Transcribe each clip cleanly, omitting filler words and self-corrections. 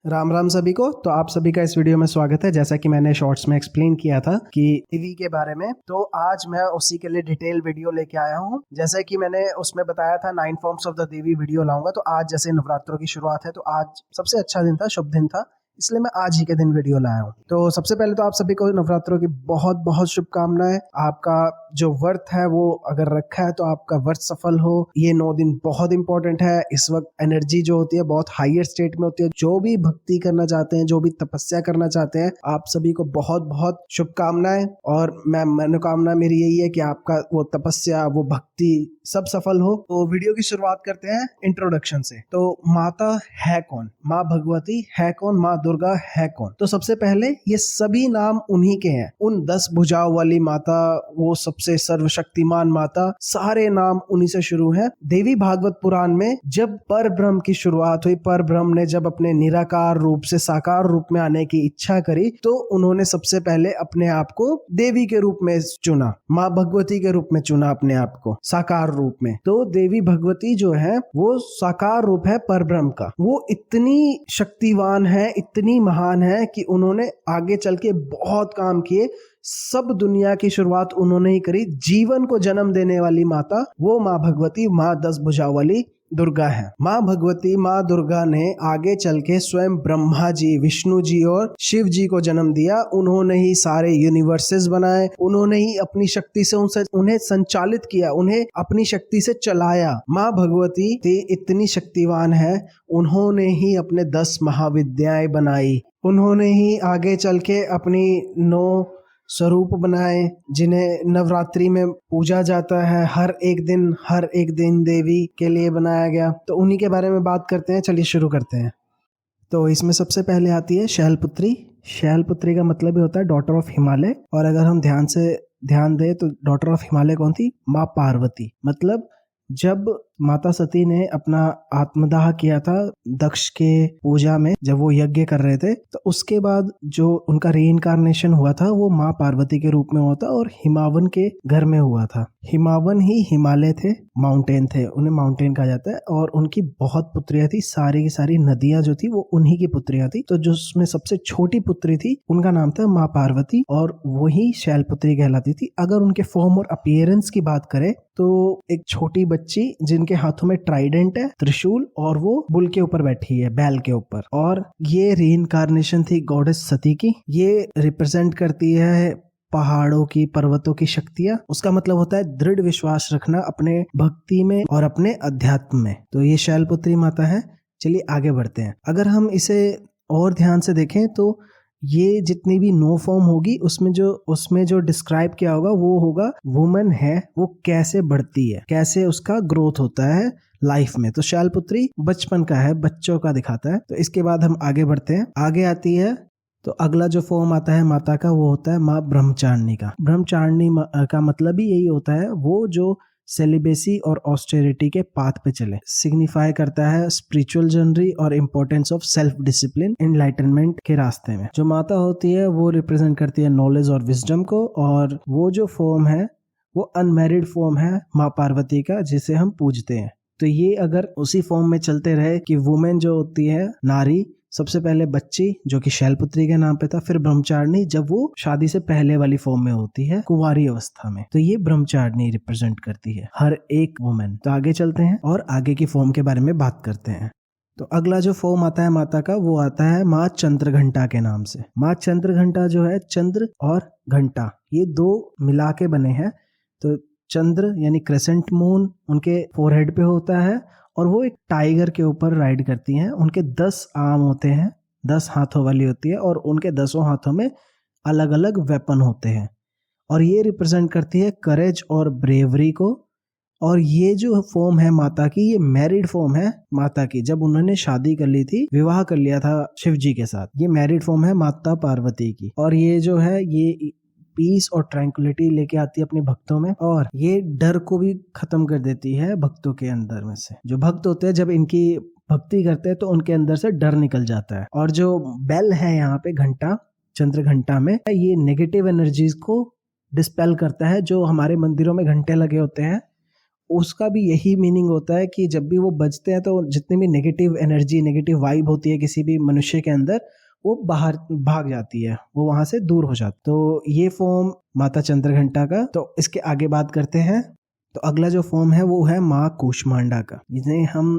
राम राम सभी को। तो आप सभी का इस वीडियो में स्वागत है। जैसा कि मैंने शॉर्ट्स में एक्सप्लेन किया था कि देवी के बारे में, तो आज मैं उसी के लिए डिटेल वीडियो लेके आया हूँ। जैसे कि मैंने उसमें बताया था 9 forms of the Devi video लाऊंगा, तो आज जैसे नवरात्रों की शुरुआत है तो आज सबसे अच्छा दिन था, शुभ दिन था, इसलिए मैं आज ही के दिन वीडियो लाया हूँ। तो सबसे पहले तो आप सभी को नवरात्रों की बहुत बहुत शुभकामनाएं। आपका जो व्रत है वो अगर रखा है तो आपका व्रत सफल हो। ये 9 दिन बहुत इंपॉर्टेंट है। इस वक्त एनर्जी जो होती है बहुत हायर स्टेट में होती है। जो भी भक्ति करना चाहते हैं, जो भी तपस्या करना चाहते हैं, आप सभी को बहुत बहुत शुभकामनाएं। और मैं मनोकामना मेरी यही है कि आपका वो तपस्या, वो भक्ति सब सफल हो। तो वीडियो की शुरुआत करते हैं इंट्रोडक्शन से। तो माता है कौन? माँ भगवती है कौन? माँ दुर्गा है कौन? तो सबसे पहले ये सभी नाम उन्हीं के हैं। उन 10 भुजाओं वाली माता, वो सबसे सर्वशक्तिमान माता, सारे नाम उन्हीं से शुरू है। देवी भागवत पुराण में जब पर ब्रह्म की शुरुआत हुई, पर ब्रह्म ने जब अपने निराकार रूप से साकार रूप में आने की इच्छा करी, तो उन्होंने सबसे पहले अपने आप को देवी के रूप में चुना, माँ भगवती के रूप में चुना अपने आप को साकार रूप में। तो देवी भगवती जो है वो साकार रूप है पर ब्रह्म का। वो इतनी शक्तिवान है, इतनी महान है कि उन्होंने आगे चल के बहुत काम किए। सब दुनिया की शुरुआत उन्होंने ही करी। जीवन को जन्म देने वाली माता वो माँ भगवती, माँ 10 भुजा वाली दुर्गा है। माँ भगवती, माँ दुर्गा ने आगे चल के स्वयं ब्रह्मा जी, विष्णु जी और शिव जी को जन्म दिया। उन्होंने ही सारे यूनिवर्सेस बनाए, उन्होंने ही अपनी शक्ति से उन्हें संचालित किया, उन्हें अपनी शक्ति से चलाया। माँ भगवती इतनी शक्तिवान है, उन्होंने ही अपने 10 महाविद्याएं बनाई। उन्होंने ही आगे चल के अपनी 9 स्वरूप बनाए जिन्हें नवरात्रि में पूजा जाता है। हर एक दिन देवी के लिए बनाया गया। तो उन्हीं के बारे में बात करते हैं। चलिए शुरू करते हैं। तो इसमें सबसे पहले आती है शैलपुत्री। शैलपुत्री का मतलब ही होता है डॉटर ऑफ हिमालय। और अगर हम ध्यान दें तो डॉटर ऑफ हिमालय कौन थी? माँ पार्वती। मतलब जब माता सती ने अपना आत्मदाह किया था दक्ष के पूजा में, जब वो यज्ञ कर रहे थे, तो उसके बाद जो उनका रीइंकार्नेशन हुआ था वो माँ पार्वती के रूप में हुआ था और हिमावन के घर में हुआ था। हिमावन ही हिमालय थे, माउंटेन थे, उन्हें माउंटेन कहा जाता है। और उनकी बहुत पुत्रियां थी, सारी की सारी नदियां जो थी वो उन्हीं की पुत्रियां थी। तो जो उसमें सबसे छोटी पुत्री थी उनका नाम था माँ पार्वती और वही शैलपुत्री कहलाती थी। अगर उनके फॉर्म और अपीयरेंस की बात करें तो एक छोटी बच्ची जिनके हाथों में ट्राइडेंट है, त्रिशूल, और वो बुल के ऊपर बैठी है, बैल के ऊपर। और ये रीइंकार्नेशन थी गॉडेस सती की। ये रिप्रेजेंट करती है पहाड़ों की, पर्वतों की शक्तियां। उसका मतलब होता है दृढ़ विश्वास रखना अपने भक्ति में और अपने अध्यात्म में। तो ये शैलपुत्री माता है। चलिए आगे बढ़ते हैं। अगर हम इसे और ध्यान से देखें तो ये जितनी भी 9 फॉर्म होगी उसमें जो डिस्क्राइब किया होगा वो होगा वुमन है, वो कैसे बढ़ती है, कैसे उसका ग्रोथ होता है लाइफ में। तो शैलपुत्री बचपन का है, बच्चों का दिखाता है। तो इसके बाद हम आगे बढ़ते हैं। आगे आती है तो अगला जो फॉर्म आता है माता का वो होता है माँ ब्रह्मचारिणी का। ब्रह्मचारिणी का मतलब ही यही होता है वो जो सेलिबेसी और ऑस्टेरिटी के पाथ पे चले। सिग्निफाई करता है स्पिरिचुअल जर्नी और importance of self discipline, enlightenment के रास्ते में। जो माता होती है वो रिप्रेजेंट करती है नॉलेज और विजडम को। और वो जो फॉर्म है वो अनमैरिड फॉर्म है माँ पार्वती का, जिसे हम पूजते हैं। तो ये अगर उसी फॉर्म में चलते रहे कि वुमेन जो होती है, नारी, सबसे पहले बच्ची जो कि शैलपुत्री के नाम पे था, फिर ब्रह्मचारिणी जब वो शादी से पहले वाली फॉर्म में होती है, कुंवारी अवस्था में, तो ये ब्रह्मचारिणी रिप्रेजेंट करती है हर एक वुमेन। तो आगे चलते हैं और आगे की फॉर्म के बारे में बात करते हैं। तो अगला जो फॉर्म आता है माता का वो आता है माँ चंद्रघंटा के नाम से। माँ चंद्रघंटा जो है, चंद्र और घंटा ये 2 मिला के बने हैं। तो चंद्र यानी क्रेसेंट मून उनके फोरहेड पे होता है और वो एक टाइगर के ऊपर राइड करती हैं। उनके 10 आर्म होते हैं, 10 हाथों वाली होती है और उनके 10 हाथों में अलग अलग वेपन होते हैं। और ये रिप्रेजेंट करती है करेज और ब्रेवरी को। और ये जो फॉर्म है माता की, ये मैरिड फॉर्म है माता की। जब उन्होंने शादी कर ली थी, विवाह कर लिया था शिव जी के साथ, ये मैरिड फॉर्म है माता पार्वती की। और ये जो है ये पीस और ट्रैंक्विलिटी लेके आती है अपने भक्तों में, और ये डर को भी खत्म कर देती है भक्तों के अंदर में से। जो भक्त होते हैं जब इनकी भक्ति करते हैं तो उनके अंदर से डर निकल जाता है। और जो बेल है यहाँ पे, घंटा, चंद्र घंटा में, ये नेगेटिव एनर्जीज को डिस्पेल करता है। जो हमारे मंदिरों में घंटे लगे होते हैं उसका भी यही मीनिंग होता है कि जब भी वो बजते हैं तो जितनी भी नेगेटिव एनर्जी, नेगेटिव वाइब होती है किसी भी मनुष्य के अंदर, वो बाहर भाग जाती है, वो वहां से दूर हो जाती। तो ये फॉर्म माता चंद्रघंटा का। तो इसके आगे बात करते हैं। तो अगला जो फॉर्म है वो है माँ कूष्मांडा का, जिन्हें हम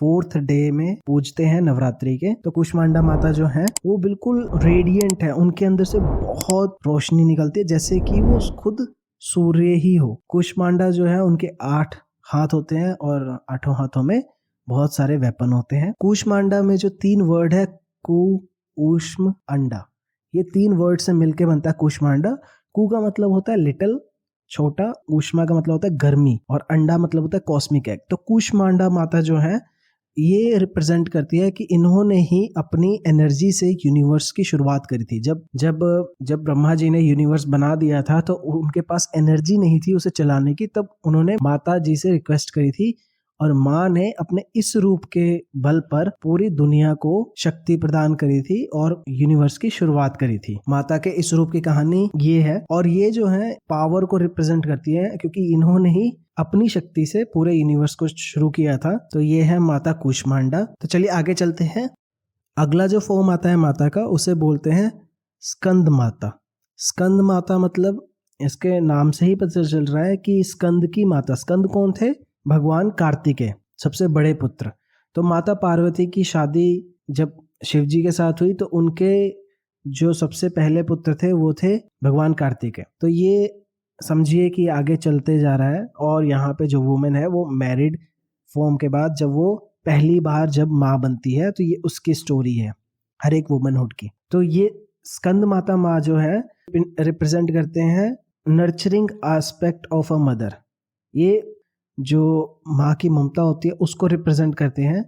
4th डे में पूजते हैं नवरात्रि के। तो कूष्मांडा माता जो है वो बिल्कुल रेडियंट है, उनके अंदर से बहुत रोशनी निकलती है, जैसे कि वो खुद सूर्य ही हो। कूष्मांडा जो है उनके 8 हाथ होते हैं और 8 हाथों में बहुत सारे वेपन होते हैं। कूष्मांडा में जो 3 वर्ड है, कु, ऊष्म, अंडा, ये 3 वर्ड से मिलके बनता है कूष्मांडा। कु का मतलब होता है लिटिल, छोटा, ऊष्मा का मतलब होता है गर्मी, और अंडा मतलब होता है कॉस्मिक एग। तो कूष्मांडा माता जो है ये रिप्रेजेंट करती है कि इन्होंने ही अपनी एनर्जी से यूनिवर्स की शुरुआत करी थी। जब ब्रह्मा जी ने यूनिवर्स बना दिया था तो उनके पास एनर्जी नहीं थी उसे चलाने की, तब उन्होंने माता जी से रिक्वेस्ट करी थी, और माँ ने अपने इस रूप के बल पर पूरी दुनिया को शक्ति प्रदान करी थी और यूनिवर्स की शुरुआत करी थी। माता के इस रूप की कहानी ये है, और ये जो है पावर को रिप्रेजेंट करती है, क्योंकि इन्होंने ही अपनी शक्ति से पूरे यूनिवर्स को शुरू किया था। तो ये है माता कूष्मांडा। तो चलिए आगे चलते हैं। अगला जो फॉर्म आता है माता का, उसे बोलते हैं स्कंद माता। स्कंद माता मतलब इसके नाम से ही पता चल रहा है कि स्कंद की माता। स्कंद कौन थे? भगवान कार्तिकेय, सबसे बड़े पुत्र। तो माता पार्वती की शादी जब शिव जी के साथ हुई तो उनके जो सबसे पहले पुत्र थे वो थे भगवान कार्तिकेय। तो ये समझिए कि आगे चलते जा रहा है, और यहाँ पे जो वुमेन है वो मैरिड फॉर्म के बाद जब वो पहली बार जब माँ बनती है, तो ये उसकी स्टोरी है हर एक वुमेनहुड की। तो ये स्कंद माता माँ जो है रिप्रेजेंट करते हैं nurturing aspect of a mother. ये जो माँ की ममता होती है उसको रिप्रेजेंट करते हैं,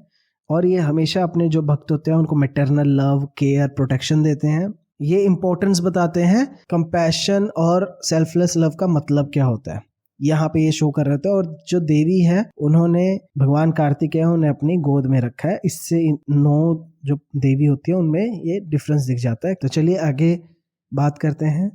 और ये हमेशा अपने जो भक्त होते हैं उनको मैटरनल लव, केयर, प्रोटेक्शन देते हैं। ये इंपॉर्टेंस बताते हैं कंपैशन और सेल्फलेस लव का मतलब क्या होता है, यहाँ पे ये शो कर रहे थे। और जो देवी है उन्होंने भगवान कार्तिकेय उन्हें अपनी गोद में रखा है, इससे 9 जो देवी होती है उनमें ये डिफरेंस दिख जाता है। तो चलिए आगे बात करते हैं।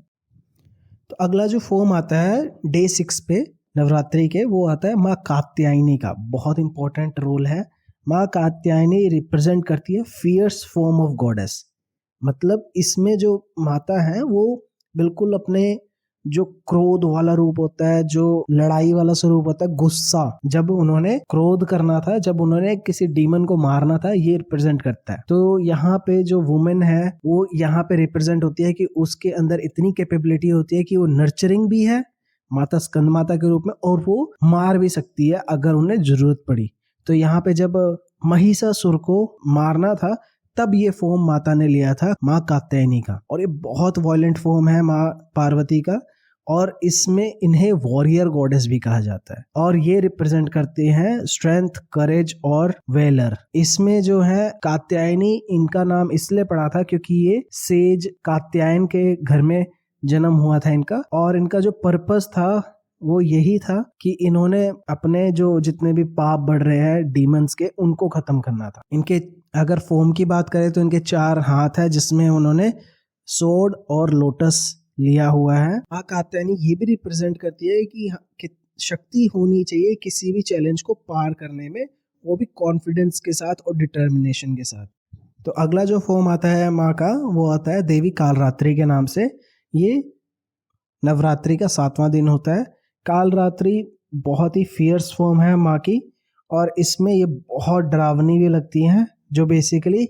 तो अगला जो फॉर्म आता है डे 6 पे नवरात्रि के, वो आता है माँ कात्यायनी का। बहुत इंपॉर्टेंट रोल है। माँ कात्यायनी रिप्रेजेंट करती है फियर्स फॉर्म ऑफ गॉडेस। मतलब इसमें जो माता है वो बिल्कुल अपने जो क्रोध वाला रूप होता है, जो लड़ाई वाला स्वरूप होता है, गुस्सा, जब उन्होंने क्रोध करना था, जब उन्होंने किसी डीमन को मारना था, ये रिप्रेजेंट करता है। तो यहाँ पे जो वुमेन है वो यहाँ पे रिप्रेजेंट होती है कि उसके अंदर इतनी कैपेबिलिटी होती है कि वो नर्चरिंग भी है माता स्कंद माता के रूप में, और वो मार भी सकती है अगर उन्हें जरूरत पड़ी। तो यहाँ पे जब महिषासुर को मारना था तब ये फॉर्म माता ने लिया था माँ कात्यायनी का, और ये बहुत वॉयलेंट फॉर्म है माँ पार्वती का, और इसमें इन्हें वॉरियर गॉडेस भी कहा जाता है, और ये रिप्रेजेंट करते हैं स्ट्रेंथ, करेज और वेलर। इसमें जो है कात्यायनी, इनका नाम इसलिए पड़ा था क्योंकि ये सेज कात्यायन के घर में जन्म हुआ था इनका, और इनका जो पर्पस था वो यही था कि इन्होंने अपने जो जितने भी पाप बढ़ रहे हैं डीमंस के, उनको खत्म करना था। इनके अगर फॉर्म की बात करें तो इनके 4 हाथ है, जिसमें उन्होंने सोर्ड और लोटस लिया हुआ है। माँ कात्यायनी ये भी रिप्रेजेंट करती है कि शक्ति होनी चाहिए किसी भी चैलेंज को पार करने में, वो भी कॉन्फिडेंस के साथ और डिटर्मिनेशन के साथ। तो अगला जो फॉर्म आता है माँ का, वो आता है देवी कालरात्रि के नाम से। ये नवरात्रि का 7वां दिन होता है। कालरात्रि बहुत ही फियर्स फॉर्म है माँ की, और इसमें ये बहुत डरावनी भी लगती हैं, जो बेसिकली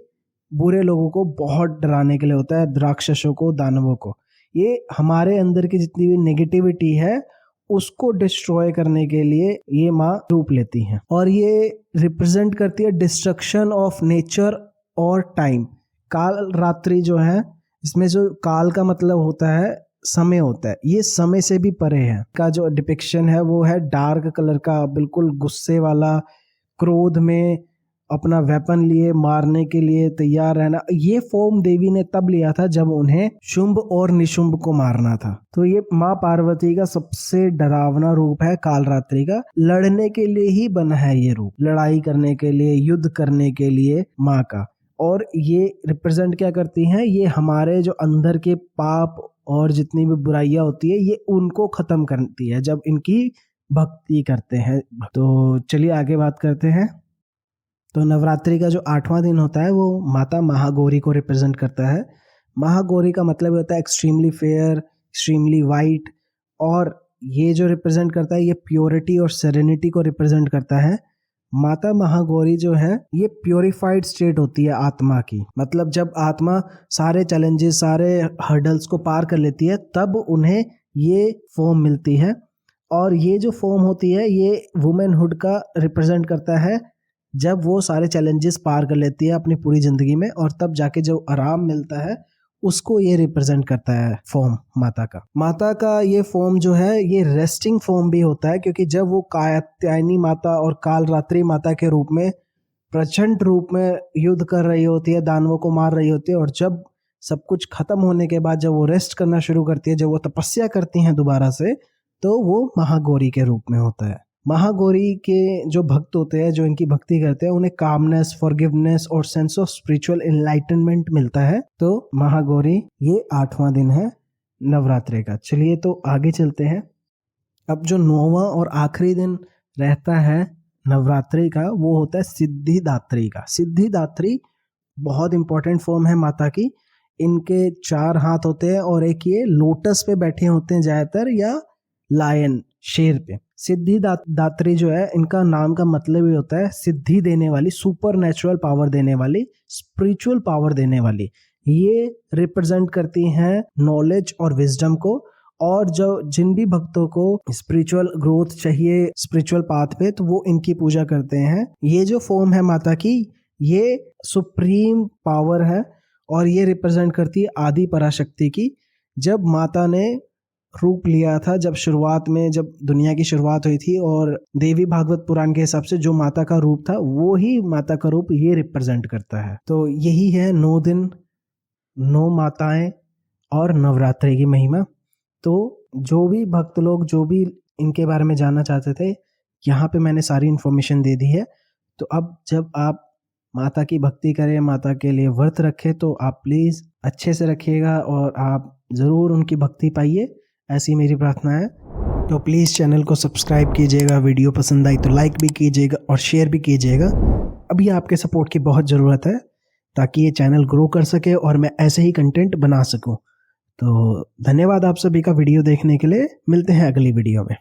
बुरे लोगों को बहुत डराने के लिए होता है, राक्षसों को, दानवों को। ये हमारे अंदर की जितनी भी नेगेटिविटी है उसको डिस्ट्रॉय करने के लिए ये माँ रूप लेती हैं, और ये रिप्रेजेंट करती है डिस्ट्रक्शन ऑफ नेचर और टाइम। काल रात्रि जो है, इसमें जो काल का मतलब होता है समय होता है, ये समय से भी परे है। का जो डिपिक्शन है वो है डार्क कलर का, बिल्कुल गुस्से वाला, क्रोध में अपना वेपन लिए मारने के लिए तैयार रहना। ये फॉर्म देवी ने तब लिया था जब उन्हें शुंभ और निशुंभ को मारना था। तो ये माँ पार्वती का सबसे डरावना रूप है कालरात्रि का। लड़ने के लिए ही बना है ये रूप, लड़ाई करने के लिए, युद्ध करने के लिए माँ का। और ये रिप्रेजेंट क्या करती हैं, ये हमारे जो अंदर के पाप और जितनी भी बुराइयां होती है ये उनको खत्म करती है। जब इनकी भक्ति करते हैं। तो चलिए आगे बात करते हैं। तो नवरात्रि का जो 8वां दिन होता है वो माता महागौरी को रिप्रेजेंट करता है। महागौरी का मतलब होता है एक्सट्रीमली फेयर, एक्सट्रीमली वाइट, और ये जो रिप्रेजेंट करता है ये प्योरिटी और सेरेनिटी को रिप्रेजेंट करता है। माता महागौरी जो है ये प्योरिफाइड स्टेट होती है आत्मा की। मतलब जब आत्मा सारे चैलेंजेस, सारे हर्डल्स को पार कर लेती है तब उन्हें ये फॉर्म मिलती है। और ये जो फॉर्म होती है ये वुमेनहुड का रिप्रेजेंट करता है, जब वो सारे चैलेंजेस पार कर लेती है अपनी पूरी ज़िंदगी में, और तब जाके जो आराम मिलता है उसको ये रिप्रेजेंट करता है फॉर्म माता का। माता का ये फॉर्म जो है ये रेस्टिंग फॉर्म भी होता है, क्योंकि जब वो कात्यायनी माता और कालरात्रि माता के रूप में प्रचंड रूप में युद्ध कर रही होती है, दानवों को मार रही होती है, और जब सब कुछ खत्म होने के बाद जब वो रेस्ट करना शुरू करती है, जब वो तपस्या करती हैं दोबारा से, तो वो महागौरी के रूप में होता है। महागौरी के जो भक्त होते हैं, जो इनकी भक्ति करते हैं, उन्हें कामनेस, फॉरगिवनेस और सेंस ऑफ स्पिरिचुअल एनलाइटनमेंट मिलता है। तो महागौरी ये 8वां दिन है नवरात्रि का। चलिए तो आगे चलते हैं। अब जो 9वां और आखिरी दिन रहता है नवरात्रि का वो होता है सिद्धिदात्री का। सिद्धिदात्री बहुत इंपॉर्टेंट फॉर्म है माता की। इनके 4 हाथ होते हैं और एक ये लोटस पे बैठे होते हैं ज़्यादातर, या लायन, शेर पे। सिद्धिदात्री जो है इनका नाम का मतलब ही होता है सिद्धि देने वाली, सुपर नेचुरल पावर देने वाली, स्पिरिचुअल पावर देने वाली। ये रिप्रेजेंट करती हैं नॉलेज और विजडम को, और जो जिन भी भक्तों को स्पिरिचुअल ग्रोथ चाहिए स्पिरिचुअल पाथ पे, तो वो इनकी पूजा करते हैं। ये जो फॉर्म है माता की ये सुप्रीम पावर है, और ये रिप्रेजेंट करती है आदि पराशक्ति की। जब माता ने रूप लिया था, जब शुरुआत में, जब दुनिया की शुरुआत हुई थी, और देवी भागवत पुराण के हिसाब से जो माता का रूप था वो ही माता का रूप ये रिप्रेजेंट करता है। तो यही है 9 दिन, 9 माताएं और नवरात्रि की महिमा। तो जो भी भक्त लोग जो भी इनके बारे में जानना चाहते थे, यहाँ पे मैंने सारी इन्फॉर्मेशन दे दी है। तो अब जब आप माता की भक्ति करें, माता के लिए व्रत रखें, तो आप प्लीज़ अच्छे से रखिएगा और आप ज़रूर उनकी भक्ति पाइए, ऐसी मेरी प्रार्थना है। तो प्लीज़ चैनल को सब्सक्राइब कीजिएगा, वीडियो पसंद आई तो लाइक भी कीजिएगा और शेयर भी कीजिएगा। अभी आपके सपोर्ट की बहुत ज़रूरत है ताकि ये चैनल ग्रो कर सके और मैं ऐसे ही कंटेंट बना सकूं। तो धन्यवाद आप सभी का वीडियो देखने के लिए। मिलते हैं अगली वीडियो में।